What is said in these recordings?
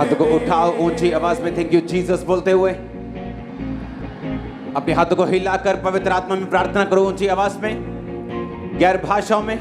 हाथों को उठाओ ऊंची आवाज में थैंक यू जीसस बोलते हुए। अपने हाथों को हिलाकर पवित्र आत्मा में प्रार्थना करो ऊंची आवाज में, गैर भाषाओं में।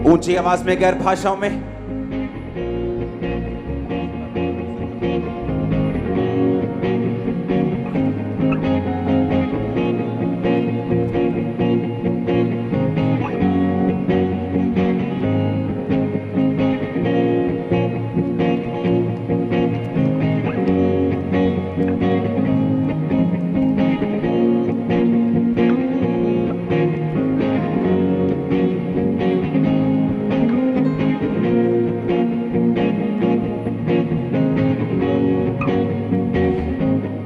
ऊंची आवाज में गैर भाषाओं में।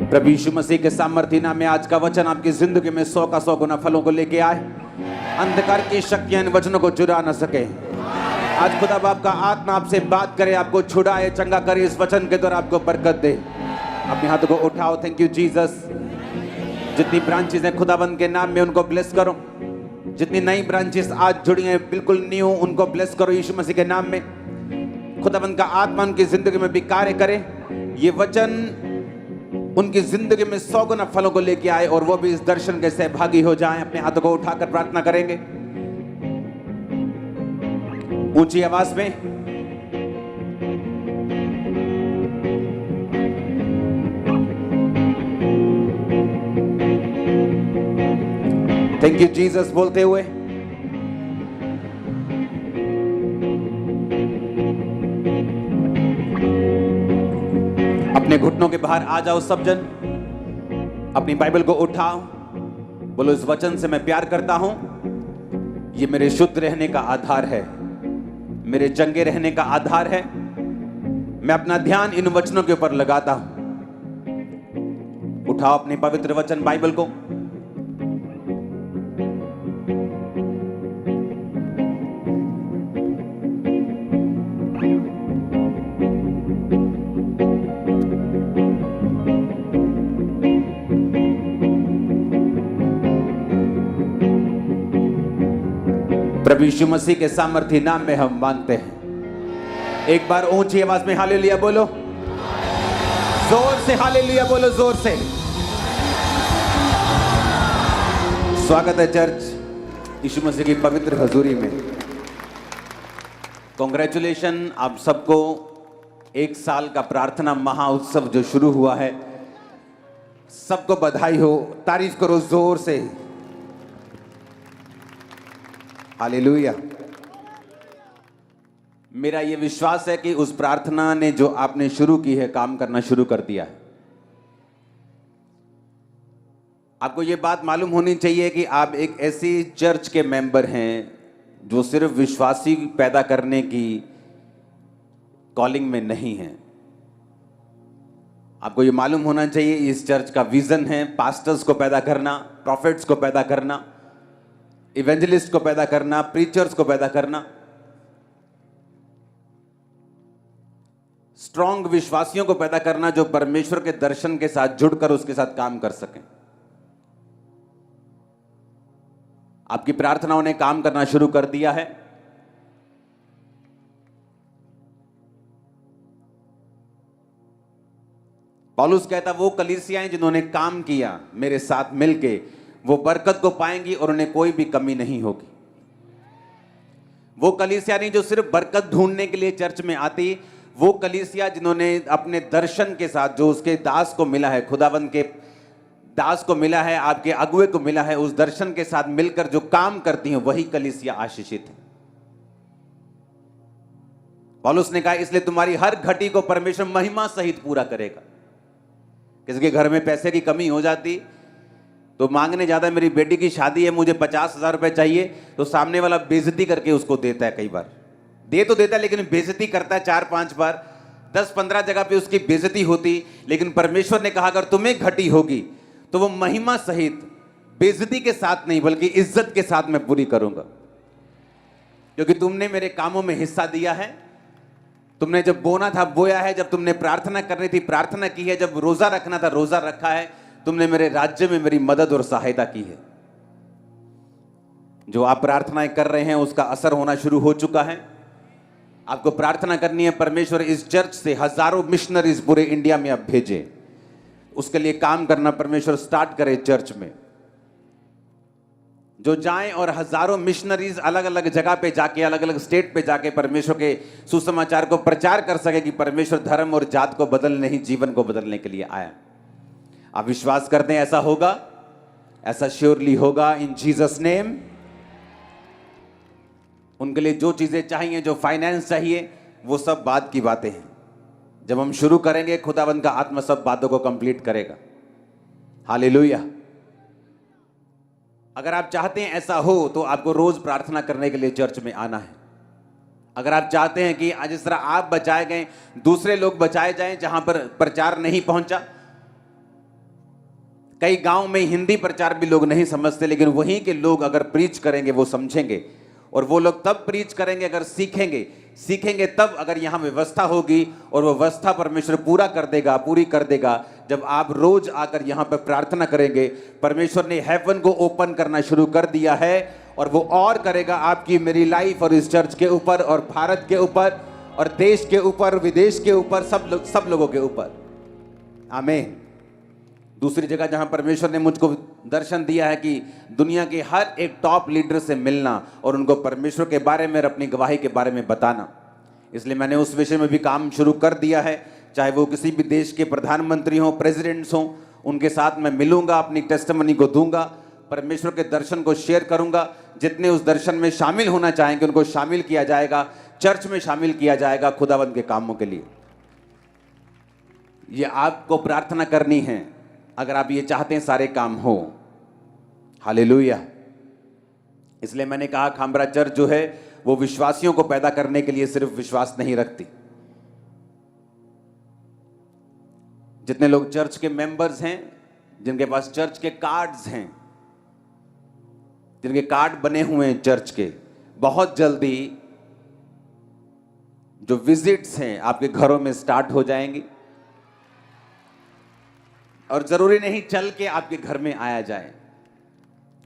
प्रभु यीशु मसीह के सामर्थ्य नाम में आज का वचन आपकी जिंदगी में 100 का 100 गुना फलों को लेके आए। अंधकार की शक्तियां इन वचनों को चुरा न सके। आज खुदा बाप का आत्मा आपसे बात करे, आपको छुड़ाए, चंगा करे, इस वचन के द्वारा आपको बरकत दे। अपने हाथों को उठाओ थैंक यू जीसस। जितनी ब्रांचेस हैं खुदाबंद के नाम में उनको ब्लेस करो। जितनी नई ब्रांचेस आज जुड़ी हैं बिल्कुल न्यू, उनको ब्लेस करो यीशु मसीह के नाम में। खुदाबंद का आत्मा उनकी जिंदगी में भी कार्य करे। ये वचन उनकी जिंदगी में 100 गुना फलों को लेके आए और वो भी इस दर्शन के सहभागी हो जाएं। अपने हाथों को उठाकर प्रार्थना करेंगे ऊंची आवाज में। थैंक यू जीसस बोलते हुए। अपने घुटनों के बाहर आ जाओ सब जन। अपनी बाइबल को उठाओ, बोलो इस वचन से मैं प्यार करता हूं। ये मेरे शुद्ध रहने का आधार है, मेरे चंगे रहने का आधार है। मैं अपना ध्यान इन वचनों के ऊपर लगाता हूं। उठाओ अपनी पवित्र वचन बाइबल को। प्रभु यीशु मसीह के सामर्थ्य नाम में हम मांगते हैं। एक बार ऊंची आवाज में हालेलुया बोलो, जोर से हालेलुया बोलो, जोर से। स्वागत है चर्च यीशु मसीह की पवित्र हजूरी में। कॉन्ग्रेचुलेशन आप सबको। 1 साल का प्रार्थना महाउत्सव जो शुरू हुआ है, सबको बधाई हो। तारीफ करो जोर से, हालेलुया। मेरा यह विश्वास है कि उस प्रार्थना ने जो आपने शुरू की है काम करना शुरू कर दिया है। आपको यह बात मालूम होनी चाहिए कि आप एक ऐसी चर्च के मेंबर हैं जो सिर्फ विश्वासी पैदा करने की कॉलिंग में नहीं है। आपको यह मालूम होना चाहिए इस चर्च का विजन है पास्टर्स को पैदा करना, प्रॉफिट्स को पैदा करना, इवेंजलिस्ट को पैदा करना, प्रीचर्स को पैदा करना, स्ट्रॉन्ग विश्वासियों को पैदा करना जो परमेश्वर के दर्शन के साथ जुड़कर उसके साथ काम कर सकें। आपकी प्रार्थनाओं ने काम करना शुरू कर दिया है। पौलुस कहता वो कलीसियाएं जिन्होंने काम किया मेरे साथ मिलके, वो बरकत को पाएंगी और उन्हें कोई भी कमी नहीं होगी। वो कलीसिया नहीं जो सिर्फ बरकत ढूंढने के लिए चर्च में आती, वो कलीसिया जिन्होंने अपने दर्शन के साथ, जो उसके दास को मिला है, खुदावंद के दास को मिला है, आपके अगुए को मिला है, उस दर्शन के साथ मिलकर जो काम करती हैं, वही कलीसिया आशीषित है। पौलुस ने कहा इसलिए तुम्हारी हर घटी को परमेश्वर महिमा सहित पूरा करेगा। किसी के घर में पैसे की कमी हो जाती तो मांगने जाता है, मेरी बेटी की शादी है, मुझे 50,000 रुपए चाहिए, तो सामने वाला बेइज्जती करके उसको देता है। कई बार दे तो देता है लेकिन बेइज्जती करता है 4-5 बार, 10-15 जगह पे उसकी बेइज्जती होती। लेकिन परमेश्वर ने कहा अगर तुम्हें घटी होगी तो वो महिमा सहित, बेइज्जती के साथ नहीं बल्कि इज्जत के साथ मैं पूरी करूंगा, क्योंकि तुमने मेरे कामों में हिस्सा दिया है। तुमने जब बोना था बोया है, जब तुमने प्रार्थना करनी थी प्रार्थना की है, जब रोजा रखना था रोजा रखा है, तुमने मेरे राज्य में मेरी मदद और सहायता की है। जो आप प्रार्थनाएं कर रहे हैं उसका असर होना शुरू हो चुका है। आपको प्रार्थना करनी है परमेश्वर इस चर्च से हजारों मिशनरीज पूरे इंडिया में अब भेजे, उसके लिए काम करना परमेश्वर स्टार्ट करे चर्च में, जो जाएं और हजारों मिशनरीज अलग अलग जगह पे जाके, अलग अलग स्टेट पे जाके परमेश्वर के सुसमाचार को प्रचार कर सके कि परमेश्वर धर्म और जात को बदलने नहीं, जीवन को बदलने के लिए आया। आप विश्वास करते हैं ऐसा होगा? ऐसा श्योरली होगा इन जीसस नेम। उनके लिए जो चीजें चाहिए, जो फाइनेंस चाहिए, वो सब बाद की बातें हैं। जब हम शुरू करेंगे खुदावंद का आत्मा सब बातों को कंप्लीट करेगा। हालेलुया। अगर आप चाहते हैं ऐसा हो तो आपको रोज प्रार्थना करने के लिए चर्च में आना है। अगर आप चाहते हैं कि आज जिस तरह आप बचाए गए दूसरे लोग बचाए जाएं, जहां पर प्रचार नहीं पहुंचा, कई गांव में हिंदी प्रचार भी लोग नहीं समझते, लेकिन वहीं के लोग अगर प्रीच करेंगे वो समझेंगे, और वो लोग तब प्रीच करेंगे अगर सीखेंगे तब, अगर यहां व्यवस्था होगी, और वो व्यवस्था परमेश्वर पूरा कर देगा, पूरी कर देगा जब आप रोज आकर यहां पर प्रार्थना करेंगे। परमेश्वर ने हेवन को ओपन करना शुरू कर दिया है, और वो और करेगा आपकी मेरी लाइफ और इस चर्च के ऊपर, और भारत के ऊपर, और देश के ऊपर, विदेश के ऊपर, सब लोगों के ऊपर। आमीन। दूसरी जगह जहां परमेश्वर ने मुझको दर्शन दिया है कि दुनिया के हर एक टॉप लीडर से मिलना और उनको परमेश्वर के बारे में और अपनी गवाही के बारे में बताना, इसलिए मैंने उस विषय में भी काम शुरू कर दिया है। चाहे वो किसी भी देश के प्रधानमंत्री हों, प्रेसिडेंट्स हों, उनके साथ मैं मिलूंगा, अपनी टेस्टिमनी को दूंगा, परमेश्वर के दर्शन को शेयर करूंगा। जितने उस दर्शन में शामिल होना चाहेंगे उनको शामिल किया जाएगा, चर्च में शामिल किया जाएगा खुदावंद के कामों के लिए। ये आपको प्रार्थना करनी है अगर आप ये चाहते हैं सारे काम हो। हालेलुया। इसलिए मैंने कहा खामरा चर्च जो है वो विश्वासियों को पैदा करने के लिए सिर्फ विश्वास नहीं रखती। जितने लोग चर्च के मेंबर्स हैं, जिनके पास चर्च के कार्ड्स हैं, जिनके कार्ड बने हुए हैं चर्च के, बहुत जल्दी जो विजिट्स हैं आपके घरों में स्टार्ट हो जाएंगी। और जरूरी नहीं चल के आपके घर में आया जाए।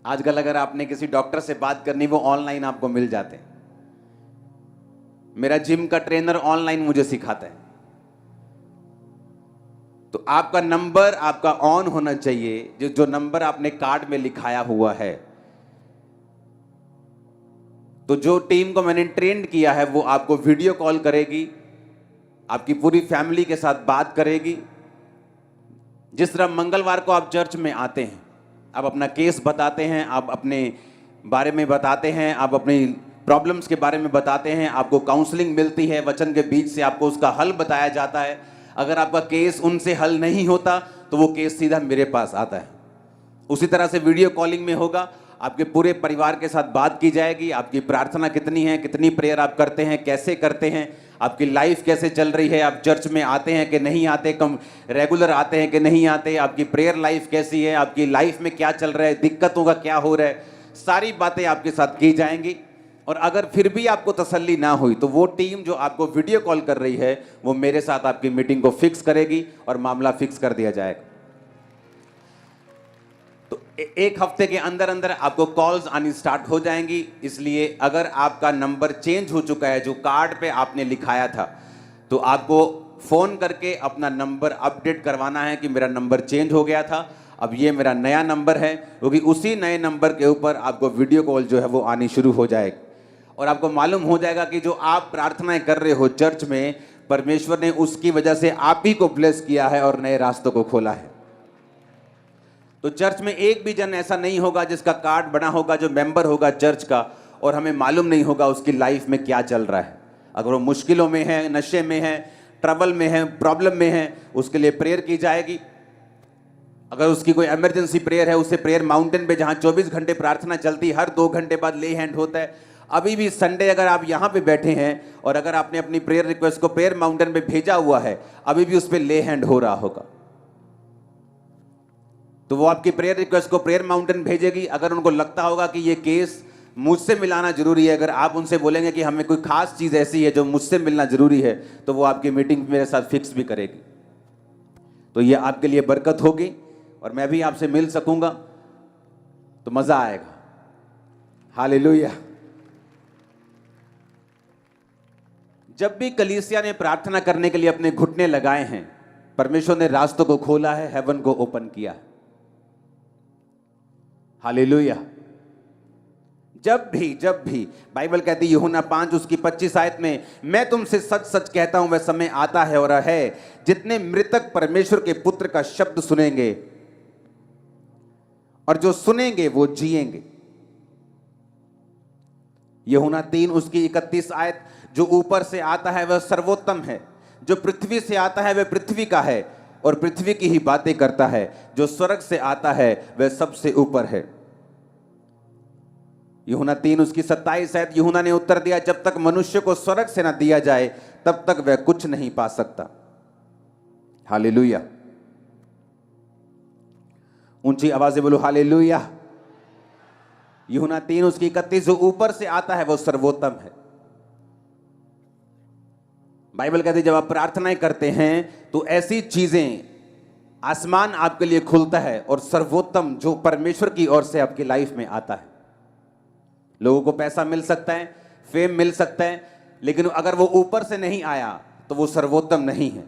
आजकल अगर आपने किसी डॉक्टर से बात करनी, वो ऑनलाइन आपको मिल जाते हैं। मेरा जिम का ट्रेनर ऑनलाइन मुझे सिखाता है। तो आपका नंबर आपका ऑन होना चाहिए, जो नंबर आपने कार्ड में लिखाया हुआ है। तो जो टीम को मैंने ट्रेन किया है वो आपको वीडियो कॉल करेगी, आपकी पूरी फैमिली के साथ बात करेगी। जिस तरह मंगलवार को आप चर्च में आते हैं, आप अपना केस बताते हैं, आप अपने बारे में बताते हैं, आप अपनी प्रॉब्लम्स के बारे में बताते हैं, आपको काउंसलिंग मिलती है, वचन के बीच से आपको उसका हल बताया जाता है। अगर आपका केस उनसे हल नहीं होता तो वो केस सीधा मेरे पास आता है। उसी तरह से वीडियो कॉलिंग में होगा, आपके पूरे परिवार के साथ बात की जाएगी। आपकी प्रार्थना कितनी है, कितनी प्रेयर आप करते हैं, कैसे करते हैं, आपकी लाइफ कैसे चल रही है, आप चर्च में आते हैं कि नहीं आते, कम रेगुलर आते हैं कि नहीं आते, आपकी प्रेयर लाइफ कैसी है, आपकी लाइफ में क्या चल रहा है, दिक्कतों का क्या हो रहा है, सारी बातें आपके साथ की जाएंगी। और अगर फिर भी आपको तसल्ली ना हुई तो वो टीम जो आपको वीडियो कॉल कर रही है वो मेरे साथ आपकी मीटिंग को फिक्स करेगी और मामला फिक्स कर दिया जाएगा। तो एक हफ्ते के अंदर अंदर आपको कॉल्स आनी स्टार्ट हो जाएंगी। इसलिए अगर आपका नंबर चेंज हो चुका है, जो कार्ड पे आपने लिखाया था, तो आपको फ़ोन करके अपना नंबर अपडेट करवाना है कि मेरा नंबर चेंज हो गया था, अब ये मेरा नया नंबर है, क्योंकि उसी नए नंबर के ऊपर आपको वीडियो कॉल जो है वो आनी शुरू हो जाएगी और आपको मालूम हो जाएगा कि जो आप प्रार्थनाएं कर रहे हो चर्च में, परमेश्वर ने उसकी वजह से आप ही को ब्लेस किया है और नए रास्तों को खोला है। तो चर्च में एक भी जन ऐसा नहीं होगा जिसका कार्ड बना होगा, जो मेंबर होगा चर्च का, और हमें मालूम नहीं होगा उसकी लाइफ में क्या चल रहा है। अगर वो मुश्किलों में है, नशे में है, ट्रबल में है, प्रॉब्लम में है, उसके लिए प्रेयर की जाएगी। अगर उसकी कोई इमरजेंसी प्रेयर है, उसे प्रेयर माउंटेन पे जहां 24 घंटे प्रार्थना चलती, हर 2 घंटे बाद ले हैंड होता है। अभी भी संडे अगर आप यहां पे बैठे हैं और अगर आपने अपनी प्रेयर रिक्वेस्ट को प्रेयर माउंटेन पे भेजा हुआ है, अभी भी उस पर ले हैंड हो रहा होगा। तो वो आपकी प्रेयर रिक्वेस्ट को प्रेयर माउंटेन भेजेगी। अगर उनको लगता होगा कि ये केस मुझसे मिलाना जरूरी है, अगर आप उनसे बोलेंगे कि हमें कोई खास चीज ऐसी है जो मुझसे मिलना जरूरी है, तो वो आपकी मीटिंग मेरे साथ फिक्स भी करेगी। तो ये आपके लिए बरकत होगी और मैं भी आपसे मिल सकूंगा, तो मजा आएगा। हालेलुया। जब भी कलीसिया ने प्रार्थना करने के लिए अपने घुटने लगाए हैं, परमेश्वर ने रास्तों को खोला है, हेवन को ओपन किया है। हालेलुया। जब भी बाइबल कहती है यूहन्ना 5 उसकी 25 आयत में, मैं तुमसे सच सच कहता हूं वह समय आता है और है जितने मृतक परमेश्वर के पुत्र का शब्द सुनेंगे और जो सुनेंगे वो जिएंगे। यूहन्ना 3 उसकी 31 आयत, जो ऊपर से आता है वह सर्वोत्तम है, जो पृथ्वी से आता है वह पृथ्वी का है और पृथ्वी की ही बातें करता है, जो स्वर्ग से आता है वह सबसे ऊपर है। यूहन्ना 3 उसकी 27 आयत, यूहन्ना ने उत्तर दिया, जब तक मनुष्य को स्वर्ग से ना दिया जाए तब तक वह कुछ नहीं पा सकता। हालेलुया। ऊंची आवाज से बोलो हालेलुया। यूहन्ना 3 उसकी 31, जो ऊपर से आता है वो सर्वोत्तम है। बाइबल कहती है जब आप प्रार्थनाएं करते हैं तो ऐसी चीजें, आसमान आपके लिए खुलता है और सर्वोत्तम जो परमेश्वर की ओर से आपकी लाइफ में आता है। लोगों को पैसा मिल सकता है, फेम मिल सकता है, लेकिन अगर वो ऊपर से नहीं आया तो वो सर्वोत्तम नहीं है।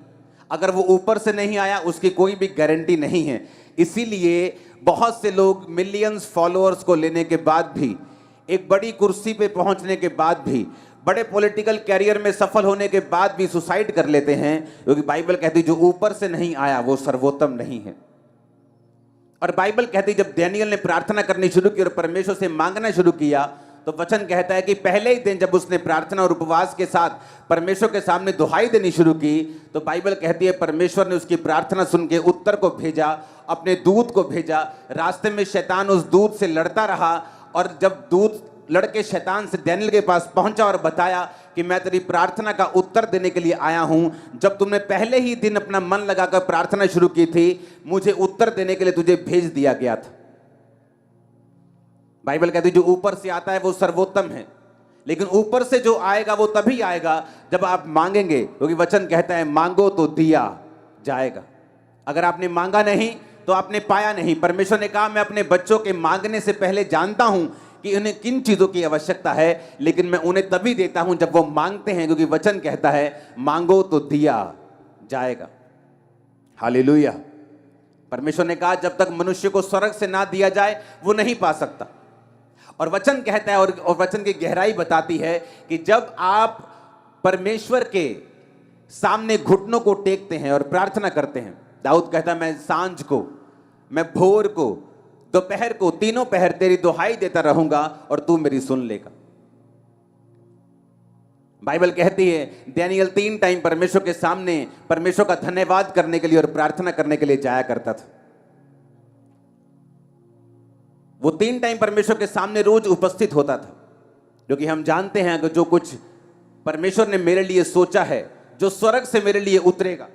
अगर वो ऊपर से नहीं आया उसकी कोई भी गारंटी नहीं है। इसीलिए बहुत से लोग मिलियंस फॉलोअर्स को लेने के बाद भी, एक बड़ी कुर्सी पे पहुंचने के बाद भी, बड़े पॉलिटिकल कैरियर में सफल होने के बाद भी सुसाइड कर लेते हैं, क्योंकि बाइबल कहती है जो ऊपर से नहीं आया वो सर्वोत्तम नहीं है। और बाइबल कहती है जब डैनियल ने प्रार्थना करनी शुरू की और परमेश्वर से मांगना शुरू किया, तो वचन कहता है कि पहले ही दिन जब उसने प्रार्थना और उपवास के साथ परमेश्वर के सामने दुहाई देनी शुरू की, तो बाइबल कहती है परमेश्वर ने उसकी प्रार्थना सुन के उत्तर को भेजा, अपने दूत को भेजा। रास्ते में शैतान उस दूत से लड़ता रहा और जब दूत लड़के शैतान से डैनियल के पास पहुंचा और बताया कि मैं तेरी प्रार्थना का उत्तर देने के लिए आया हूं, जब तुमने पहले ही दिन अपना मन लगाकर प्रार्थना शुरू की थी, मुझे उत्तर देने के लिए तुझे भेज दिया गया था। बाइबल कहती है जो ऊपर से आता है वो सर्वोत्तम है, लेकिन ऊपर से जो आएगा वो तभी आएगा जब आप मांगेंगे, क्योंकि वचन कहता है मांगो तो दिया जाएगा। अगर आपने मांगा नहीं तो आपने पाया नहीं। परमेश्वर ने कहा मैं अपने बच्चों के मांगने से पहले जानता हूं कि उन्हें किन चीजों की आवश्यकता है, लेकिन मैं उन्हें तभी देता हूं जब वो मांगते हैं, क्योंकि वचन कहता है मांगो तो दिया जाएगा। हालेलुया। परमेश्वर ने कहा जब तक मनुष्य को स्वर्ग से ना दिया जाए वो नहीं पा सकता। और वचन कहता है और वचन की गहराई बताती है कि जब आप परमेश्वर के सामने घुटनों को टेकते हैं और प्रार्थना करते हैं, दाऊद कहता है मैं सांझ को, मैं भोर को, दोपहर को, तीनों पहर तेरी दुहाई देता रहूंगा और तू मेरी सुन लेगा। बाइबल कहती है डैनियल 3 टाइम परमेश्वर के सामने परमेश्वर का धन्यवाद करने के लिए और प्रार्थना करने के लिए जाया करता था। वो 3 टाइम परमेश्वर के सामने रोज उपस्थित होता था, क्योंकि हम जानते हैं कि जो कुछ परमेश्वर ने मेरे लिए सोचा है, जो स्वर्ग से मेरे लिए उतरेगा,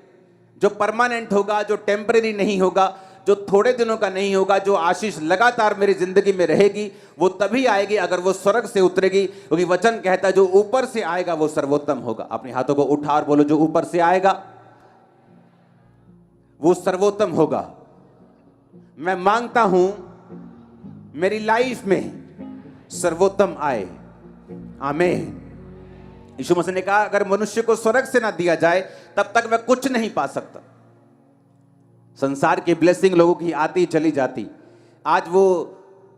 जो परमानेंट होगा, जो टेम्परेरी नहीं होगा, जो थोड़े दिनों का नहीं होगा, जो आशीष लगातार मेरी जिंदगी में रहेगी, वो तभी आएगी अगर वो स्वर्ग से उतरेगी, क्योंकि वचन कहता है जो ऊपर से आएगा वो सर्वोत्तम होगा। अपने हाथों को उठा और बोलो जो ऊपर से आएगा वो सर्वोत्तम होगा। मैं मांगता हूं मेरी लाइफ में सर्वोत्तम आए। आमीन। यीशु मसीह ने कहा अगर मनुष्य को स्वर्ग से ना दिया जाए तब तक वह कुछ नहीं पा सकता। संसार की ब्लेसिंग लोगों की आती चली जाती, आज वो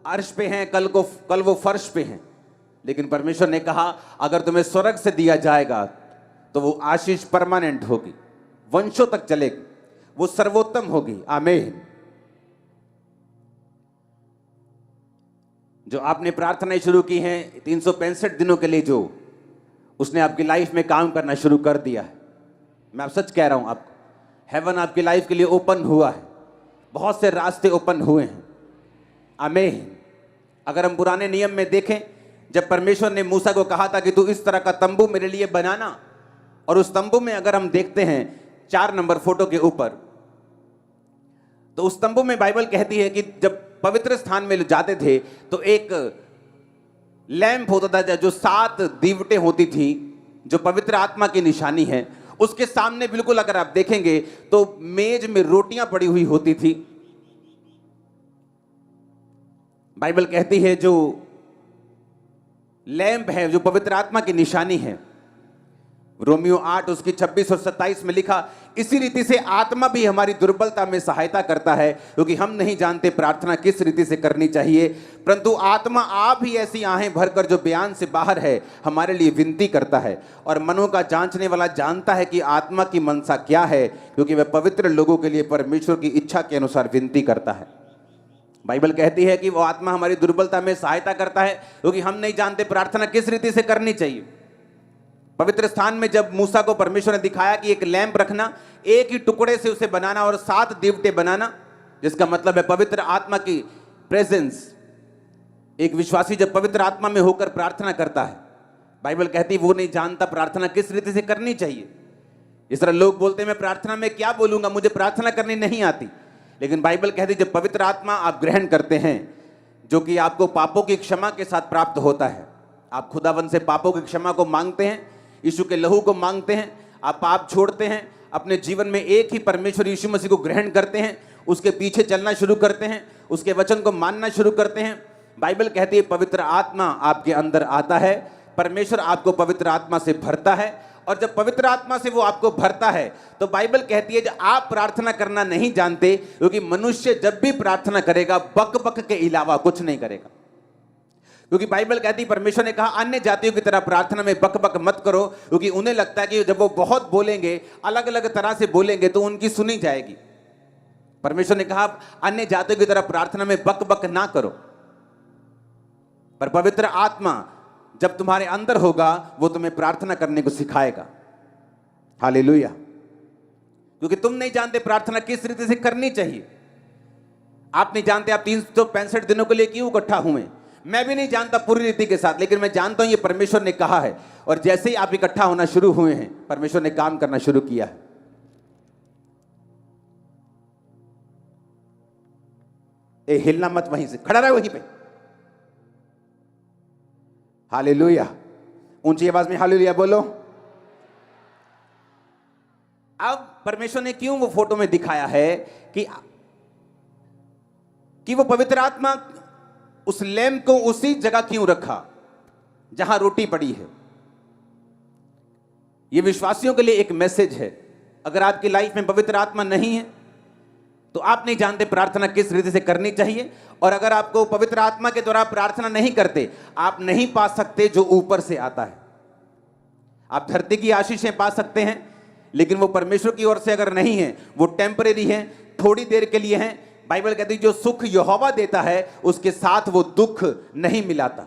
अर्श पे हैं, कल वो फर्श पे हैं, लेकिन परमेश्वर ने कहा अगर तुम्हें स्वर्ग से दिया जाएगा तो वो आशीष परमानेंट होगी, वंशों तक चलेगी, वो सर्वोत्तम होगी। आमीन। जो आपने प्रार्थनाएं शुरू की हैं 365 दिनों के लिए, जो उसने आपकी लाइफ में काम करना शुरू कर दिया है, मैं आप सच कह रहा हूं, आपको हेवन आपकी लाइफ के लिए ओपन हुआ है, बहुत से रास्ते ओपन हुए हैं। आमीन। अगर हम पुराने नियम में देखें, जब परमेश्वर ने मूसा को कहा था कि तू इस तरह का तंबू मेरे लिए बनाना, और उस तंबू में अगर हम देखते हैं 4 नंबर फोटो के ऊपर, तो उस तंबू में बाइबल कहती है कि जब पवित्र स्थान में जाते थे तो एक लैंप होता था जो 7 दीवटें होती थी, जो पवित्र आत्मा की निशानी है। उसके सामने बिल्कुल अगर आप देखेंगे तो मेज में रोटियां पड़ी हुई होती थी। बाइबल कहती है जो लैंप है, जो पवित्र आत्मा की निशानी है, रोमियो 8 उसकी 26 और 27 में लिखा, इसी रीति से आत्मा भी हमारी दुर्बलता में सहायता करता है, क्योंकि हम नहीं जानते प्रार्थना किस रीति से करनी चाहिए, परंतु आत्मा आप ही ऐसी आहें भरकर जो बयान से बाहर है हमारे लिए विनती करता है। और मनों का जांचने वाला जानता है कि आत्मा की मनसा क्या है, क्योंकि वह पवित्र लोगों के लिए परमेश्वर की इच्छा के अनुसार विनती करता है। बाइबल कहती है कि वो आत्मा हमारी दुर्बलता में सहायता करता है, क्योंकि हम नहीं जानते प्रार्थना किस रीति से करनी चाहिए। पवित्र स्थान में जब मूसा को परमेश्वर ने दिखाया कि एक लैंप रखना, एक ही टुकड़े से उसे बनाना और 7 दीवटे बनाना, जिसका मतलब है पवित्र आत्मा की प्रेजेंस। एक विश्वासी जब पवित्र आत्मा में होकर प्रार्थना करता है, बाइबल कहती है वो नहीं जानता प्रार्थना किस रीति से करनी चाहिए। इस तरह लोग बोलते हैं मैं प्रार्थना में क्या बोलूंगा, मुझे प्रार्थना करनी नहीं आती। लेकिन बाइबल कहती है जब पवित्र आत्मा आप ग्रहण करते हैं, जो कि आपको पापों की क्षमा के साथ प्राप्त होता है, आप खुदावन से पापों की क्षमा को मांगते हैं, यीशु के लहू को मांगते हैं, आप पाप छोड़ते हैं, अपने जीवन में एक ही परमेश्वर यीशु मसीह को ग्रहण करते हैं, उसके पीछे चलना शुरू करते हैं, उसके वचन को मानना शुरू करते हैं। बाइबल कहती है पवित्र आत्मा आपके अंदर आता है, परमेश्वर आपको पवित्र आत्मा से भरता है, और जब पवित्र आत्मा से वो आपको भरता है तो बाइबल कहती है जब आप प्रार्थना करना नहीं जानते, क्योंकि मनुष्य जब भी प्रार्थना करेगा बक बक के अलावा कुछ नहीं करेगा। क्योंकि बाइबल कहती है परमेश्वर ने कहा अन्य जातियों की तरह प्रार्थना में बक बक मत करो, क्योंकि उन्हें लगता है कि जब वो बहुत बोलेंगे, अलग अलग तरह से बोलेंगे तो उनकी सुनी जाएगी। परमेश्वर ने कहा अन्य जातियों की तरह प्रार्थना में बक बक ना करो, पर पवित्र आत्मा जब तुम्हारे अंदर होगा वो तुम्हें प्रार्थना करने को सिखाएगा। हालेलुया। क्योंकि तुम नहीं जानते प्रार्थना किस रीति से करनी चाहिए। आप नहीं जानते आप 365 दिनों के लिए क्यों इकट्ठा हुए। मैं भी नहीं जानता पूरी रीति के साथ, लेकिन मैं जानता हूं ये परमेश्वर ने कहा है, और जैसे ही आप इकट्ठा होना शुरू हुए हैं परमेश्वर ने काम करना शुरू किया है। ए हिलना मत, वहीं से खड़ा रहे वहीं पे। हालेलुया। ऊंची आवाज में हालेलुया बोलो। अब परमेश्वर ने क्यों वो फोटो में दिखाया है कि वो पवित्र आत्मा उस लैंप को उसी जगह क्यों रखा जहां रोटी पड़ी है। ये विश्वासियों के लिए एक मैसेज है। अगर आपकी लाइफ में पवित्र आत्मा नहीं है तो आप नहीं जानते प्रार्थना किस रीति से करनी चाहिए, और अगर आपको पवित्र आत्मा के द्वारा प्रार्थना नहीं करते, आप नहीं पा सकते जो ऊपर से आता है। आप धरती की आशीषें पा सकते हैं, लेकिन वो परमेश्वर की ओर से अगर नहीं है, वो टेम्परेरी है, थोड़ी देर के लिए है। बाइबल कहती है जो सुख यहोवा देता है उसके साथ वो दुख नहीं मिलाता।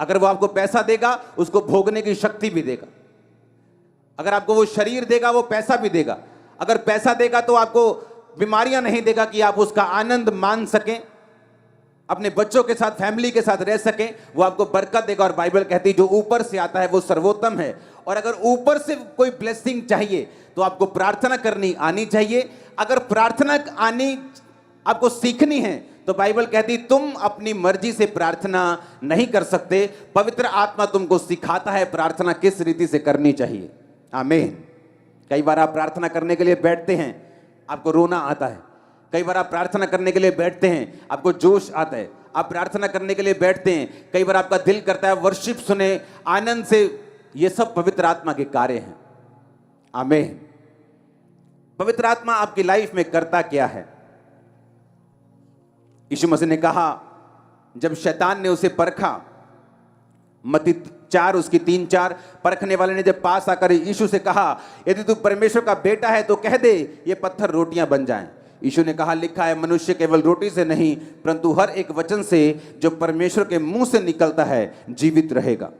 अगर वो आपको पैसा देगा उसको भोगने की शक्ति भी देगा। अगर आपको वो शरीर देगा वो पैसा भी देगा। अगर पैसा देगा तो आपको बीमारियां नहीं देगा कि आप उसका आनंद मान सकें, अपने बच्चों के साथ फैमिली के साथ रह सकें। वो आपको बरकत देगा। और बाइबल कहती है जो ऊपर से आता है वो सर्वोत्तम है। और अगर ऊपर से कोई ब्लेसिंग चाहिए तो आपको प्रार्थना करनी आनी चाहिए। अगर प्रार्थना आनी आपको सीखनी है तो बाइबल कहती तुम अपनी मर्जी से प्रार्थना नहीं कर सकते, पवित्र आत्मा तुमको सिखाता है प्रार्थना किस रीति से करनी चाहिए। आमीन। कई बार आप प्रार्थना करने के लिए बैठते हैं, आपको रोना आता है। कई बार आप प्रार्थना करने के लिए बैठते हैं, आपको जोश आता है। आप प्रार्थना करने के लिए बैठते हैं, कई बार आपका दिल करता है वर्शिप सुने, आनंद से। ये सब पवित्र आत्मा के कार्य हैं। आमीन। पवित्र आत्मा आपकी लाइफ में करता क्या है? यीशु मसीह ने कहा, जब शैतान ने उसे परखा, मत्ती 4 उसकी 3-4, परखने वाले ने जब पास आकर यीशु से कहा, यदि तू परमेश्वर का बेटा है तो कह दे ये पत्थर रोटियां बन जाएं। यीशु ने कहा, लिखा है मनुष्य केवल रोटी से नहीं परंतु हर एक वचन से जो परमेश्वर के मुंह से निकलता है जीवित रहेगा।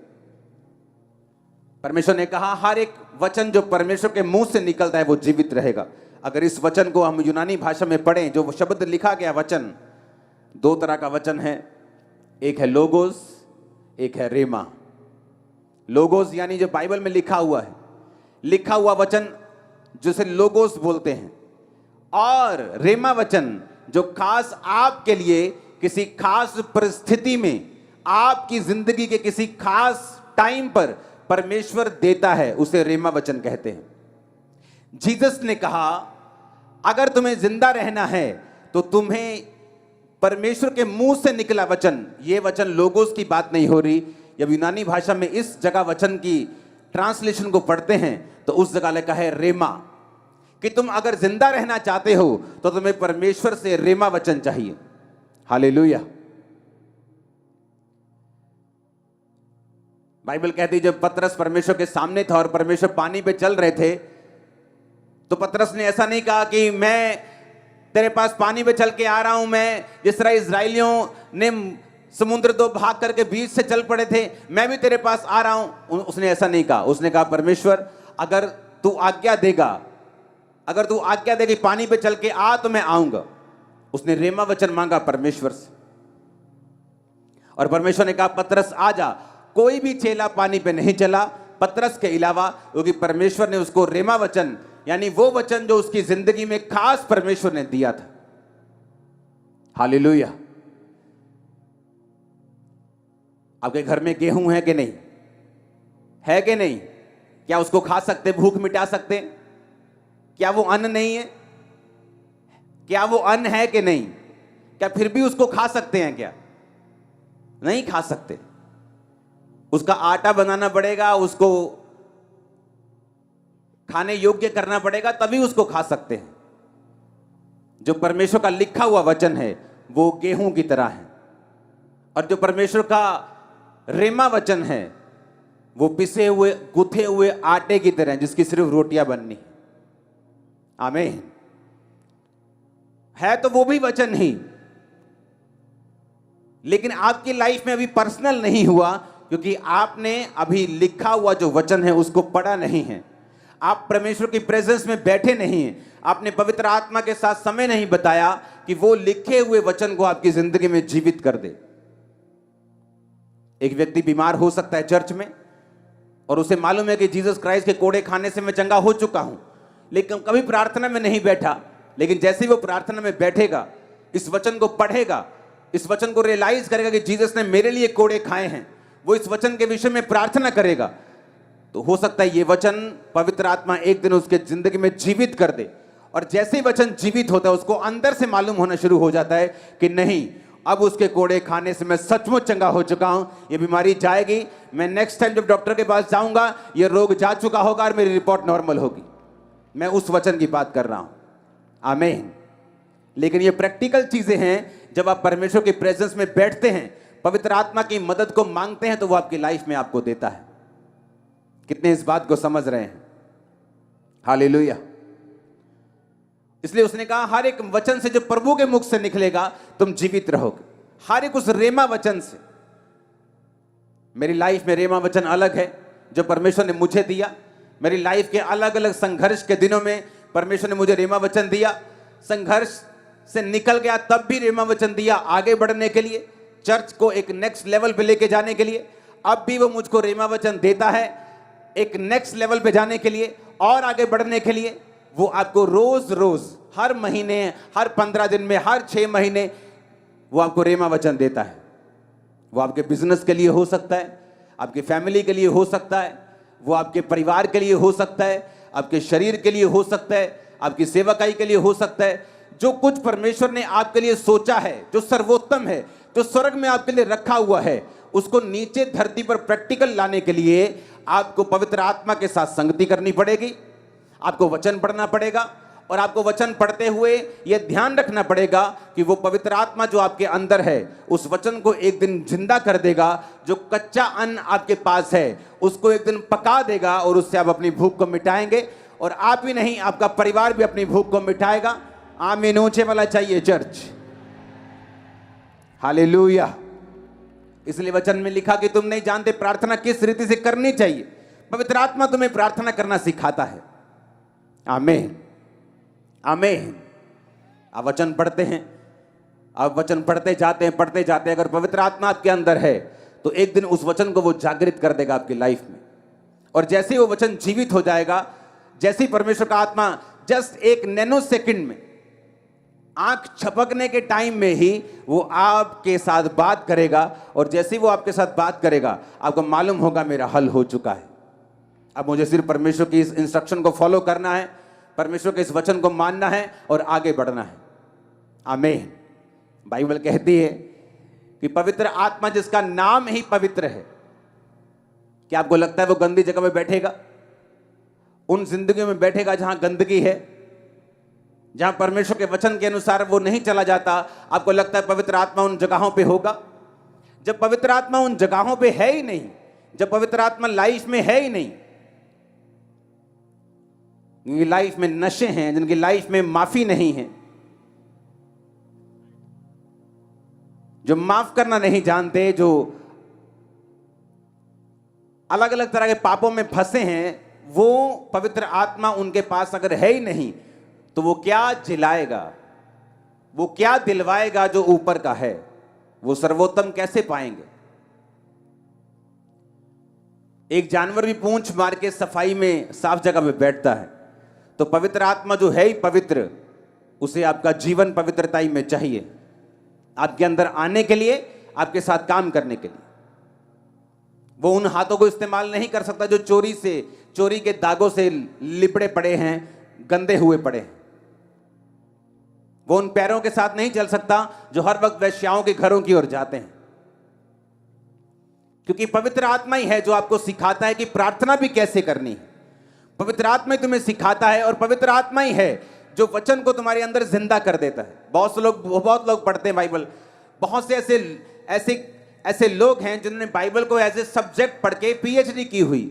परमेश्वर ने कहा हर एक वचन जो परमेश्वर के मुंह से निकलता है वो जीवित रहेगा। अगर इस वचन को हम यूनानी भाषा में पढ़ें, जो शब्द लिखा गया वचन, 2 तरह का वचन है, एक है लोगोस, एक है रेमा। लोगोस यानी जो बाइबल में लिखा हुआ है, लिखा हुआ वचन जिसे लोगोस बोलते हैं, और रेमा वचन जो खास आपके लिए किसी खास परिस्थिति में आपकी जिंदगी के किसी खास टाइम पर परमेश्वर देता है, उसे रेमा वचन कहते हैं। जीसस ने कहा अगर तुम्हें जिंदा रहना है तो तुम्हें परमेश्वर के मुंह से निकला वचन, ये वचन लोगोस की बात नहीं हो रही। जब यूनानी भाषा में इस जगह वचन की ट्रांसलेशन को पढ़ते हैं तो उस जगह लिखा है रेमा, कि तुम अगर जिंदा रहना चाहते हो तो तुम्हें परमेश्वर से रेमा वचन चाहिए। हालेलुया। बाइबल कहती है जब पतरस परमेश्वर के सामने था और परमेश्वर पानी पे चल रहे थे, तो पतरस ने ऐसा नहीं कहा कि मैं तेरे पास पानी पे चल के आ रहा हूं, मैं जिस तरह इजराइलियों ने समुद्र 2 भाग करके बीच से चल पड़े थे, मैं भी तेरे पास आ रहा हूं। उसने ऐसा नहीं कहा। उसने कहा परमेश्वर अगर तू आज्ञा देगा, अगर तू आज्ञा देगी पानी पे चल के आ तो मैं आऊंगा। उसने रेमा वचन मांगा परमेश्वर से, और परमेश्वर ने कहा पतरस आ जा। कोई भी चेला पानी पे नहीं चला पतरस के अलावा, क्योंकि परमेश्वर ने उसको रेमा वचन यानी वो वचन जो उसकी जिंदगी में खास परमेश्वर ने दिया था। हालेलुया। आपके घर में गेहूं है कि नहीं? है कि नहीं? क्या उसको खा सकते, भूख मिटा सकते? क्या वो अन्न नहीं है? क्या वो अन्न है कि नहीं? क्या फिर भी उसको खा सकते हैं? क्या नहीं खा सकते। उसका आटा बनाना पड़ेगा, उसको खाने योग्य करना पड़ेगा, तभी उसको खा सकते हैं। जो परमेश्वर का लिखा हुआ वचन है वो गेहूं की तरह है, और जो परमेश्वर का रेमा वचन है वो पिसे हुए गुथे हुए आटे की तरह है, जिसकी सिर्फ रोटियां बननी है। आमीन। है तो वो भी वचन ही, लेकिन आपकी लाइफ में अभी पर्सनल नहीं हुआ, क्योंकि आपने अभी लिखा हुआ जो वचन है उसको पढ़ा नहीं है। आप परमेश्वर की प्रेजेंस में बैठे नहीं हैं। आपने पवित्र आत्मा के साथ समय नहीं बताया कि वो लिखे हुए वचन को आपकी जिंदगी में जीवित कर दे। एक व्यक्ति बीमार हो सकता है चर्च में, और उसे मालूम है कि जीसस क्राइस्ट के कोड़े खाने से मैं चंगा हो चुका हूं, लेकिन कभी प्रार्थना में नहीं बैठा। लेकिन जैसे ही वो प्रार्थना में बैठेगा, इस वचन को पढ़ेगा, इस वचन को रियलाइज करेगा कि जीसस ने मेरे लिए कोड़े खाए हैं, वो इस वचन के विषय में प्रार्थना करेगा, तो हो सकता है ये वचन पवित्र आत्मा एक दिन उसके जिंदगी में जीवित कर दे। और जैसे ही वचन जीवित होता है, उसको अंदर से मालूम होना शुरू हो जाता है कि नहीं, अब उसके कोड़े खाने से मैं सचमुच चंगा हो चुका हूं, ये बीमारी जाएगी, मैं नेक्स्ट टाइम जब डॉक्टर के पास जाऊंगा ये रोग जा चुका होगा और मेरी रिपोर्ट नॉर्मल होगी। मैं उस वचन की बात कर रहा हूं। आमीन। लेकिन ये प्रैक्टिकल चीजें हैं। जब आप परमेश्वर की प्रेजेंस में बैठते हैं, पवित्र आत्मा की मदद को मांगते हैं, तो वो आपकी लाइफ में आपको देता है। कितने इस बात को समझ रहे हैं? हालेलुया। इसलिए उसने कहा हर एक वचन से जो प्रभु के मुख से निकलेगा तुम जीवित रहोगे। हर एक उस रेमा वचन से। मेरी लाइफ में रेमा वचन अलग है जो परमेश्वर ने मुझे दिया। मेरी लाइफ के अलग अलग संघर्ष के दिनों में परमेश्वर ने मुझे रेमा वचन दिया। संघर्ष से निकल गया तब भी रेमा वचन दिया, आगे बढ़ने के लिए, चर्च को एक नेक्स्ट लेवल पे लेके जाने के लिए। अब भी वो मुझको रेमा वचन देता है एक नेक्स्ट लेवल पे जाने के लिए और आगे बढ़ने के लिए। वो आपको रोज रोज, हर महीने, हर 15 दिन में, हर 6 महीने वो आपको रेमा वचन देता है। वो आपके बिजनेस के लिए हो सकता है, आपकी फैमिली के लिए हो सकता है, वो आपके परिवार के लिए हो सकता है, आपके शरीर के लिए हो सकता है, आपकी सेवकाई के लिए हो सकता है। जो कुछ परमेश्वर ने आपके लिए सोचा है, जो सर्वोत्तम है, जो स्वर्ग में आपके लिए रखा हुआ है, उसको नीचे धरती पर प्रैक्टिकल लाने के लिए आपको पवित्र आत्मा के साथ संगति करनी पड़ेगी। आपको वचन पढ़ना पड़ेगा और आपको वचन पढ़ते हुए यह ध्यान रखना पड़ेगा कि वो पवित्र आत्मा जो आपके अंदर है उस वचन को एक दिन जिंदा कर देगा। जो कच्चा अन्न आपके पास है उसको एक दिन पका देगा और उससे आप अपनी भूख को मिटाएंगे, और आप ही नहीं आपका परिवार भी अपनी भूख को मिटाएगा। आमीन ऊंचे वाला चाहिए चर्च। हालेलुया। इसलिए वचन में लिखा कि तुम नहीं जानते प्रार्थना किस रीति से करनी चाहिए। पवित्र आत्मा तुम्हें प्रार्थना करना सिखाता है। आमीन आमीन। आप वचन पढ़ते हैं, आप वचन पढ़ते जाते हैं। अगर पवित्र आत्मा आपके अंदर है तो एक दिन उस वचन को वो जागृत कर देगा आपकी लाइफ में, और जैसे ही वो वचन जीवित हो जाएगा, जैसे ही परमेश्वर का आत्मा जस्ट एक नैनो सेकंड में, आंख छपकने के टाइम में ही वो आपके साथ बात करेगा, और जैसे ही वो आपके साथ बात करेगा आपको मालूम होगा मेरा हल हो चुका है। अब मुझे सिर्फ परमेश्वर की इस इंस्ट्रक्शन को फॉलो करना है, परमेश्वर के इस वचन को मानना है और आगे बढ़ना है। आमीन। बाइबल कहती है कि पवित्र आत्मा जिसका नाम ही पवित्र है, क्या आपको लगता है वो गंदी जगह में बैठेगा? उन जिंदगी में बैठेगा जहां गंदगी है, जहां परमेश्वर के वचन के अनुसार वो नहीं चला जाता। आपको लगता है पवित्र आत्मा उन जगहों पे होगा? जब पवित्र आत्मा उन जगहों पे है ही नहीं, जब पवित्र आत्मा लाइफ में है ही नहीं, जिनकी लाइफ में नशे हैं, जिनकी लाइफ में माफी नहीं है, जो माफ करना नहीं जानते, जो अलग अलग तरह के पापों में फंसे हैं, वो पवित्र आत्मा उनके पास अगर है ही नहीं तो वो क्या जिलाएगा, वो क्या दिलवाएगा जो ऊपर का है? वो सर्वोत्तम कैसे पाएंगे? एक जानवर भी पूंछ मार के सफाई में साफ जगह में बैठता है, तो पवित्र आत्मा जो है ही पवित्र, उसे आपका जीवन पवित्रताई में चाहिए, आपके अंदर आने के लिए, आपके साथ काम करने के लिए। वो उन हाथों को इस्तेमाल नहीं कर सकता जो चोरी के दागों से लिपड़े पड़े हैं, गंदे हुए पड़े हैं। वो उन पैरों के साथ नहीं चल सकता जो हर वक्त वेश्याओं के घरों की ओर जाते हैं, क्योंकि पवित्र आत्मा ही है जो आपको सिखाता है कि प्रार्थना भी कैसे करनी है। पवित्र आत्मा ही तुम्हें सिखाता है, और पवित्र आत्मा ही है जो वचन को तुम्हारे अंदर जिंदा कर देता है। बहुत लोग पढ़ते हैं बाइबल, बहुत से ऐसे लोग हैं जिन्होंने बाइबल को एज ए सब्जेक्ट पढ़ के पीएचडी की हुई,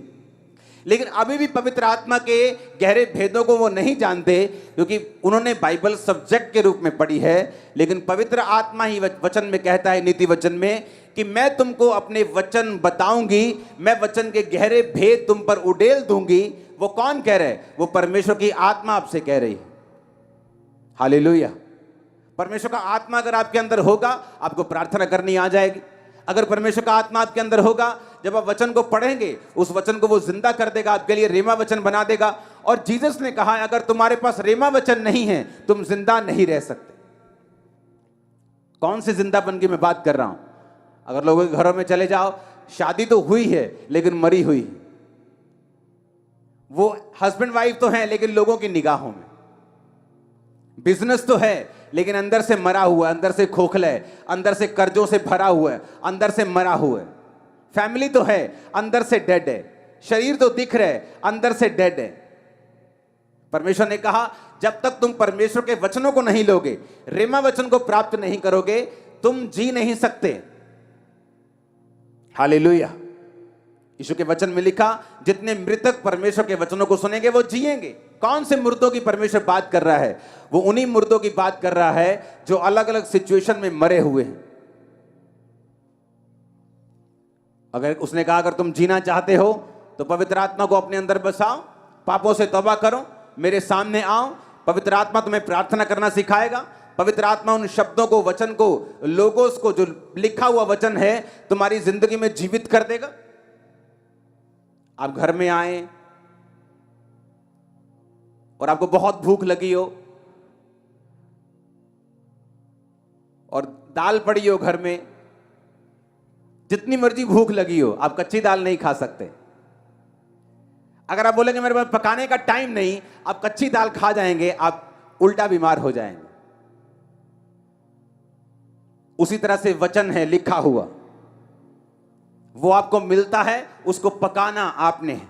लेकिन अभी भी पवित्र आत्मा के गहरे भेदों को वो नहीं जानते, क्योंकि उन्होंने बाइबल सब्जेक्ट के रूप में पढ़ी है। लेकिन पवित्र आत्मा ही वचन में कहता है, नीति वचन में, कि मैं तुमको अपने वचन बताऊंगी, मैं वचन के गहरे भेद तुम पर उड़ेल दूंगी। वो कौन कह रहा है? वो परमेश्वर की आत्मा आपसे कह रही है। हालेलुया। परमेश्वर का आत्मा अगर आपके अंदर होगा, आपको प्रार्थना करनी आ जाएगी। अगर परमेश्वर का आत्मा आपके अंदर होगा, जब आप वचन को पढ़ेंगे, उस वचन को वो जिंदा कर देगा, आपके लिए रेमा वचन बना देगा। और जीसस ने कहा, अगर तुम्हारे पास रेमा वचन नहीं है, तुम जिंदा नहीं रह सकते। कौन से जिंदापन की मैं बात कर रहा हूं? अगर लोगों के घरों में चले जाओ, शादी तो हुई है लेकिन मरी हुई है। वो हस्बैंड वाइफ तो हैं लेकिन लोगों की निगाहों में। बिजनेस तो है लेकिन अंदर से मरा हुआ है, अंदर से खोखला है, अंदर से कर्जों से भरा हुआ है, अंदर से मरा हुआ है। फैमिली तो है, अंदर से डेड है। शरीर तो दिख रहा है, अंदर से डेड है। परमेश्वर ने कहा, जब तक तुम परमेश्वर के वचनों को नहीं लोगे, रेमा वचन को प्राप्त नहीं करोगे, तुम जी नहीं सकते। हालेलुया। यीशु के वचन में लिखा, जितने मृतक परमेश्वर के वचनों को सुनेंगे वो जिएंगे। कौन से मुर्दों की परमेश्वर बात कर रहा है? वो उन्हीं मुर्दों की बात कर रहा है जो अलग अलग सिचुएशन में मरे हुए हैं। अगर उसने कहा, अगर तुम जीना चाहते हो तो पवित्र आत्मा को अपने अंदर बसाओ, पापों से तौबा करो, मेरे सामने आओ। पवित्र आत्मा तुम्हें प्रार्थना करना सिखाएगा। पवित्र आत्मा उन शब्दों को, वचन को, लोगोस को, जो लिखा हुआ वचन है, तुम्हारी जिंदगी में जीवित कर देगा। आप घर में आए और आपको बहुत भूख लगी हो और दाल पड़ी हो घर में, जितनी मर्जी भूख लगी हो, आप कच्ची दाल नहीं खा सकते। अगर आप बोलेंगे मेरे पास पकाने का टाइम नहीं, आप कच्ची दाल खा जाएंगे, आप उल्टा बीमार हो जाएंगे। उसी तरह से वचन है लिखा हुआ, वो आपको मिलता है, उसको पकाना आपने है।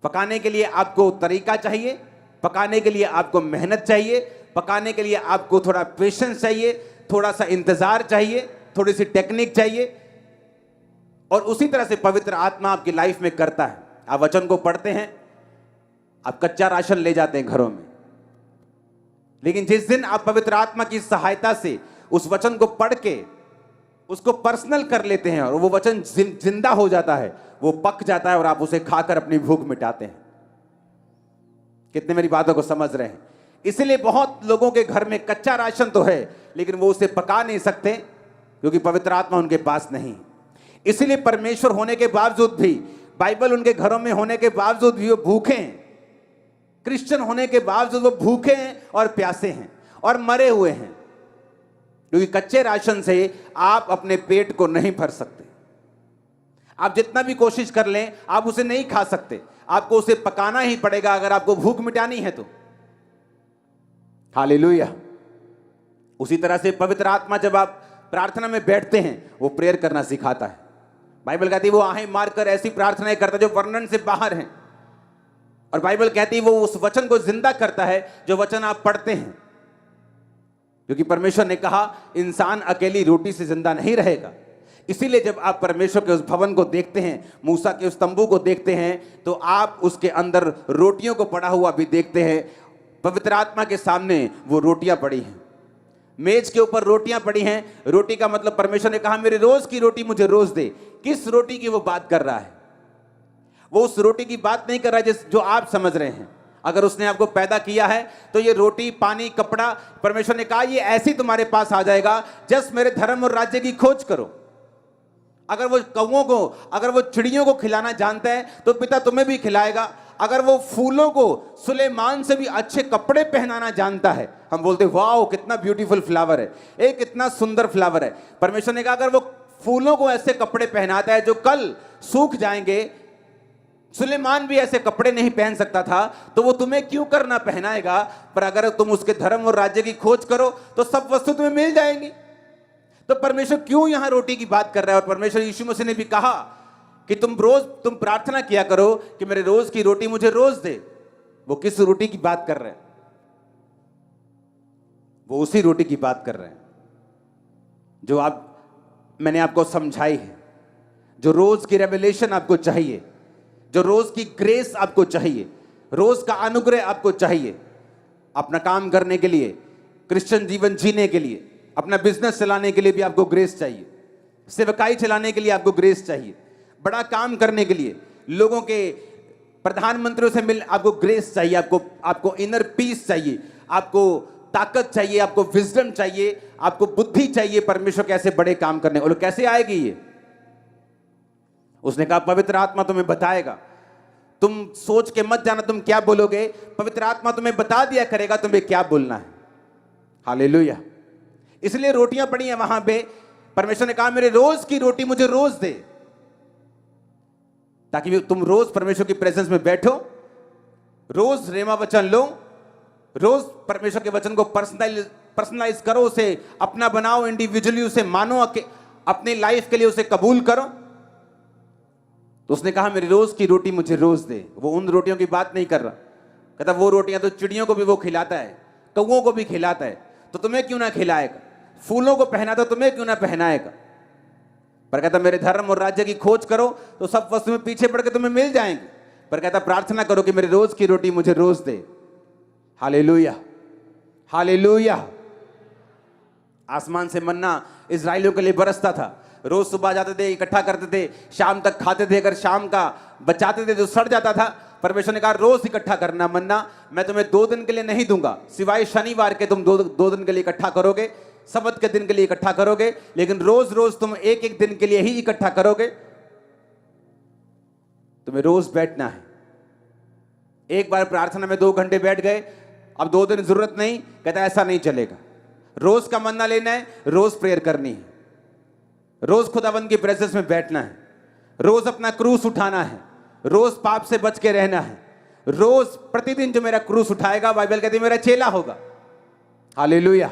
पकाने के लिए आपको तरीका चाहिए, पकाने के लिए आपको मेहनत चाहिए, पकाने के लिए आपको थोड़ा पेशेंस चाहिए, थोड़ा सा इंतजार चाहिए, थोड़ी सी टेक्निक चाहिए। और उसी तरह से पवित्र आत्मा आपकी लाइफ में करता है। आप वचन को पढ़ते हैं, आप कच्चा राशन ले जाते हैं घरों में, लेकिन जिस दिन आप पवित्र आत्मा की सहायता से उस वचन को पढ़ के उसको पर्सनल कर लेते हैं और वो वचन जिंदा हो जाता है, वो पक जाता है और आप उसे खाकर अपनी भूख मिटाते हैं। कितने मेरी बातों को समझ रहे हैं? इसलिए बहुत लोगों के घर में कच्चा राशन तो है, लेकिन वो उसे पका नहीं सकते क्योंकि पवित्र आत्मा उनके पास नहीं। इसलिए परमेश्वर होने के बावजूद भी, बाइबल उनके घरों में होने के बावजूद भी वो भूखे हैं। क्रिश्चियन होने के बावजूद वो भूखे हैं और प्यासे हैं और मरे हुए हैं, क्योंकि कच्चे राशन से आप अपने पेट को नहीं भर सकते। आप जितना भी कोशिश कर लें, आप उसे नहीं खा सकते। आपको उसे पकाना ही पड़ेगा अगर आपको भूख मिटानी है तो। हालेलुया। उसी तरह से पवित्र आत्मा जब आप प्रार्थना में बैठते हैं, वो प्रेयर करना सिखाता है। बाइबल कहती है वो आहें मारकर ऐसी प्रार्थनाएं करता है जो वर्णन से बाहर हैं। और बाइबल कहती है वो उस वचन को जिंदा करता है जो वचन आप पढ़ते हैं, क्योंकि परमेश्वर ने कहा इंसान अकेली रोटी से जिंदा नहीं रहेगा। इसीलिए जब आप परमेश्वर के उस भवन को देखते हैं, मूसा के उस तंबू को देखते हैं, तो आप उसके अंदर रोटियों को पड़ा हुआ भी देखते हैं। पवित्र आत्मा के सामने वो रोटियां पड़ी हैं, मेज के ऊपर रोटियां पड़ी हैं। रोटी का मतलब परमेश्वर ने कहा मेरी रोज की रोटी मुझे रोज दे। किस रोटी की वो बात कर रहा है? वो उस रोटी की बात नहीं कर रहा है जिस जो आप समझ रहे हैं। अगर उसने आपको पैदा किया है तो ये रोटी, पानी, कपड़ा, परमेश्वर ने कहा ये ऐसी तुम्हारे पास आ जाएगा, जस्ट मेरे धर्म और राज्य की खोज करो। अगर वो कौवों को, अगर वो चिड़ियों को खिलाना जानता है तो पिता तुम्हें भी खिलाएगा। अगर वो फूलों को सुलेमान से भी अच्छे कपड़े पहनाना जानता है, हम बोलते वाओ कितना ब्यूटीफुल फ्लावर है, एक कितना सुंदर फ्लावर है। परमेश्वर ने कहा अगर वो फूलों को ऐसे कपड़े पहनाता है जो कल सूख जाएंगे, सुलेमान भी ऐसे कपड़े नहीं पहन सकता था, तो वो तुम्हें क्यों करना पहनाएगा? पर अगर तुम उसके धर्म और राज्य की खोज करो तो सब वस्तु तुम्हें मिल जाएंगी। तो परमेश्वर क्यों यहां रोटी की बात कर रहा है? और परमेश्वर यीशु मसीह ने भी कहा कि तुम प्रार्थना किया करो कि मेरे रोज की रोटी मुझे रोज दे। वो किस रोटी की बात कर रहे हैं? वो उसी रोटी की बात कर रहे हैं जो मैंने आपको समझाई है, जो रोज की रेवलेशन आपको चाहिए, जो रोज की ग्रेस आपको चाहिए, रोज का अनुग्रह आपको चाहिए अपना काम करने के लिए, क्रिश्चियन जीवन जीने के लिए, अपना बिजनेस चलाने के लिए भी आपको ग्रेस चाहिए, सेवकाई चलाने के लिए आपको ग्रेस चाहिए, बड़ा काम करने के लिए, लोगों के प्रधानमंत्रियों से मिल आपको ग्रेस चाहिए, आपको इनर पीस चाहिए, आपको ताकत चाहिए, आपको विजडम चाहिए, आपको बुद्धि चाहिए परमेश्वर कैसे बड़े काम करने। और कैसे आएगी ये? उसने कहा पवित्र आत्मा तुम्हें बताएगा। तुम सोच के मत जाना तुम क्या बोलोगे, पवित्र आत्मा तुम्हें बता दिया करेगा तुम्हें क्या बोलना है। हालेलुया। इसलिए रोटियां पड़ी हैं वहां पे। परमेश्वर ने कहा मेरे रोज की रोटी मुझे रोज दे, ताकि तुम रोज परमेश्वर की प्रेजेंस में बैठो, रोज रेमा वचन लो, रोज परमेश्वर के वचन को पर्सनलाइज करो, उसे अपना बनाओ, इंडिविजुअली उसे मानो, अपनी लाइफ के लिए उसे कबूल करो। तो उसने कहा मेरी रोज की रोटी मुझे रोज दे। वो उन रोटियों की बात नहीं कर रहा, कहता वो रोटियां तो चिड़ियों को भी वो खिलाता है, कौवों को भी खिलाता है, तो तुम्हें क्यों ना खिलाएगा? फूलों को पहनाता तुम्हें क्यों ना पहनाएगा? पर कहता मेरे धर्म और राज्य की खोज करो तो सब वस्तु में पीछे पड़ के तुम्हें मिल जाएंगे। पर कहता प्रार्थना करो कि मेरी रोज की रोटी मुझे रोज दे। Hallelujah, hallelujah. आसमान से मन्ना इजराइलियों के लिए बरसता था। रोज सुबह जाते थे, इकट्ठा करते थे, शाम तक खाते थे। अगर शाम का बचाते थे तो सड़ जाता था। परमेश्वर ने कहा रोज इकट्ठा करना मन्ना, मैं तुम्हें 2 दिन के लिए नहीं दूंगा, सिवाय शनिवार के तुम 2 दिन के लिए इकट्ठा करोगे, सबत के दिन के लिए इकट्ठा करोगे, लेकिन रोज रोज तुम एक दिन के लिए ही इकट्ठा करोगे। तुम्हें रोज बैठना है। एक बार प्रार्थना में 2 घंटे बैठ गए, अब 2 दिन जरूरत नहीं, कहता ऐसा नहीं चलेगा। रोज का मन्ना लेना है, रोज प्रेयर करनी है, रोज खुदावंद की प्रेजेंस में बैठना है, रोज अपना क्रूस उठाना है, रोज पाप से बच के रहना है। रोज प्रतिदिन जो मेरा क्रूस उठाएगा, बाइबल कहती है मेरा चेला होगा। हालेलुया।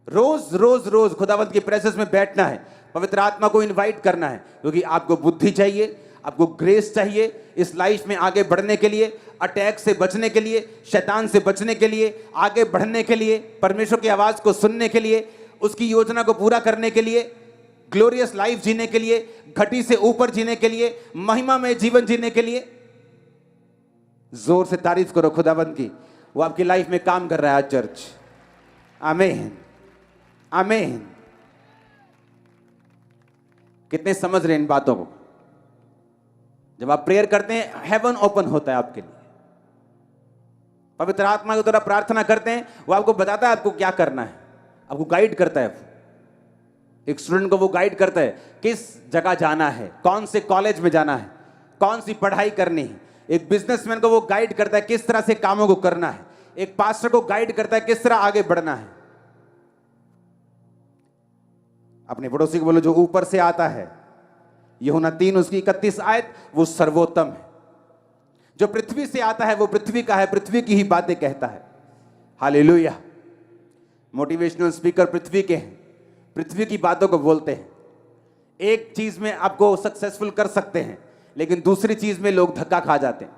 रोज रोज रोज खुदावंद की प्रेजेंस में बैठना है, पवित्र आत्मा को इनवाइट करना है, क्योंकि आपको बुद्धि चाहिए, आपको ग्रेस चाहिए इस लाइफ में आगे बढ़ने के लिए, अटैक से बचने के लिए, शैतान से बचने के लिए, आगे बढ़ने के लिए, परमेश्वर की आवाज को सुनने के लिए, उसकी योजना को पूरा करने के लिए, ग्लोरियस लाइफ जीने के लिए, घटी से ऊपर जीने के लिए, महिमा में जीवन जीने के लिए। जोर से तारीफ करो खुदावंद की, वो आपकी लाइफ में काम कर रहा है चर्च। आमीन, आमीन। कितने समझ रहे हैं इन बातों को? जब आप प्रेयर करते हैं, हेवन ओपन होता है आपके लिए। पवित्र आत्मा के द्वारा प्रार्थना करते हैं, वो आपको बताता है आपको क्या करना है, आपको गाइड करता है। एक स्टूडेंट को वो गाइड करता है किस जगह जाना है, कौन से कॉलेज में जाना है, कौन सी पढ़ाई करनी है। एक बिजनेसमैन को वो गाइड करता है किस तरह से कामों को करना है। एक पास्टर को गाइड करता है किस तरह आगे बढ़ना है। अपने पड़ोसी को बोलो जो ऊपर से आता है, यूहन्ना 3 उसकी 31 आयत, वो सर्वोत्तम है। जो पृथ्वी से आता है वो पृथ्वी का है, पृथ्वी की ही बातें कहता है। हालेलुया। मोटिवेशनल स्पीकर पृथ्वी के हैं, पृथ्वी की बातों को बोलते हैं। एक चीज में आपको सक्सेसफुल कर सकते हैं, लेकिन दूसरी चीज में लोग धक्का खा जाते हैं।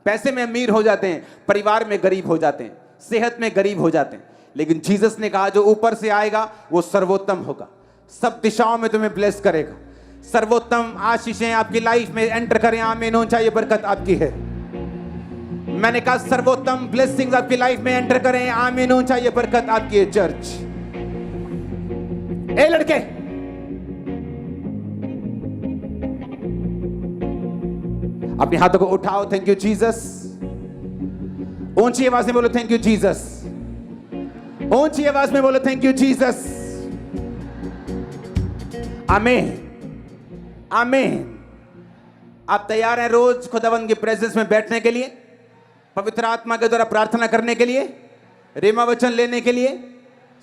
पैसे में अमीर हो जाते हैं, परिवार में गरीब हो जाते हैं, सेहत में गरीब हो जाते हैं। लेकिन जीसस ने कहा जो ऊपर से आएगा वो सर्वोत्तम होगा, सब दिशाओं में तुम्हें ब्लेस करेगा। सर्वोत्तम आशीषें आपकी लाइफ में एंटर करें। आमीन। ऊंचा ये बरकत आपकी है। मैंने कहा सर्वोत्तम ब्लेसिंग्स आपकी लाइफ में एंटर करें। आमीन। ऊंचा ये बरकत आपकी है चर्च। ए लड़के, अपने हाथों को उठाओ। Thank you Jesus. ऊंची आवाज में बोलो थैंक यू जीसस। ऊंची आवाज में बोलो थैंक यू जीसस। आमीन, आमीन। आप तैयार हैं रोज खुदावंद की प्रेजेंस में बैठने के लिए, पवित्र आत्मा के द्वारा प्रार्थना करने के लिए, रेमा वचन लेने के लिए,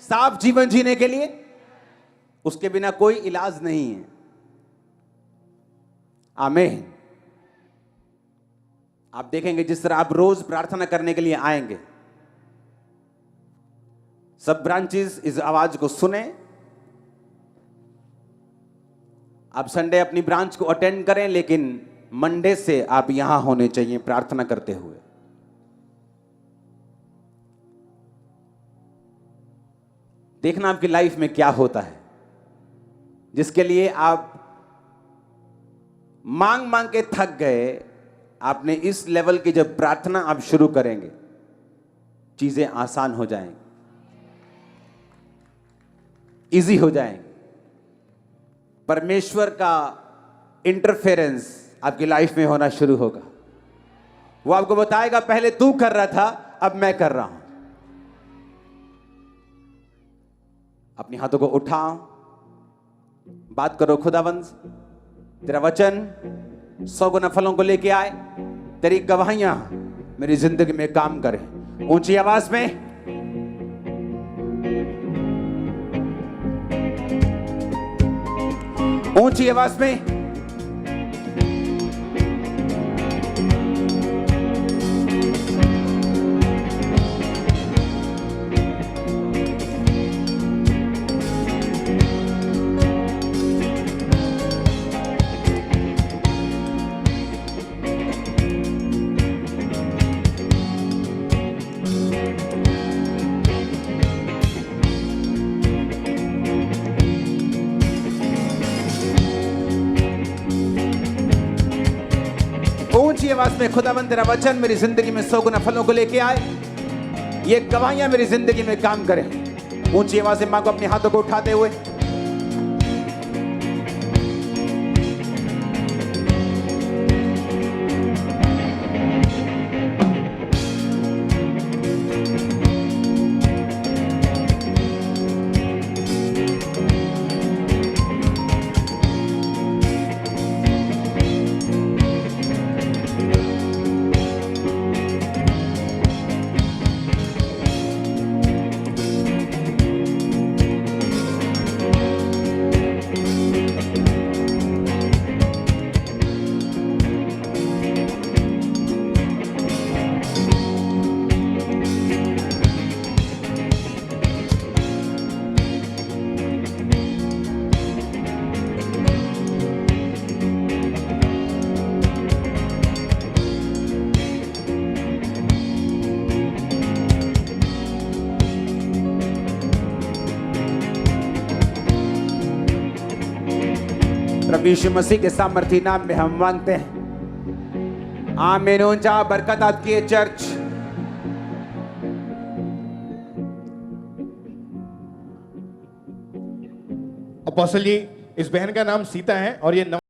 साफ जीवन जीने के लिए? उसके बिना कोई इलाज नहीं है। आमीन। आप देखेंगे जिस तरह आप रोज प्रार्थना करने के लिए आएंगे, सब ब्रांचेस इस आवाज को सुने। आप संडे अपनी ब्रांच को अटेंड करें, लेकिन मंडे से आप यहां होने चाहिए प्रार्थना करते हुए। देखना आपकी लाइफ में क्या होता है, जिसके लिए आप मांग मांग के थक गए। आपने इस लेवल की जब प्रार्थना आप शुरू करेंगे, चीजें आसान हो जाएंगी, इजी हो जाएंगी। परमेश्वर का इंटरफेरेंस आपकी लाइफ में होना शुरू होगा। वो आपको बताएगा पहले तू कर रहा था, अब मैं कर रहा हूं। अपने हाथों को उठाओ, बात करो खुदावंद। तेरा वचन 100 गुना फलों को लेके आए, तेरी गवाहियां मेरी जिंदगी में काम करें। ऊंची आवाज में, ऊंची आवाज में। ऊंची आवाज में, खुदावंद तेरा वचन मेरी जिंदगी में 100 गुना फलों को लेके आए, ये गवाहियां मेरी जिंदगी में काम करें। ऊंची आवाज से मां को अपने हाथों को उठाते हुए, प्रभु यीशु मसीह के सामर्थी नाम में हम मांगते हैं, आमीन। ऊंचा बरकत आपकी है चर्च। अपोस्टल जी, इस बहन का नाम सीता है और ये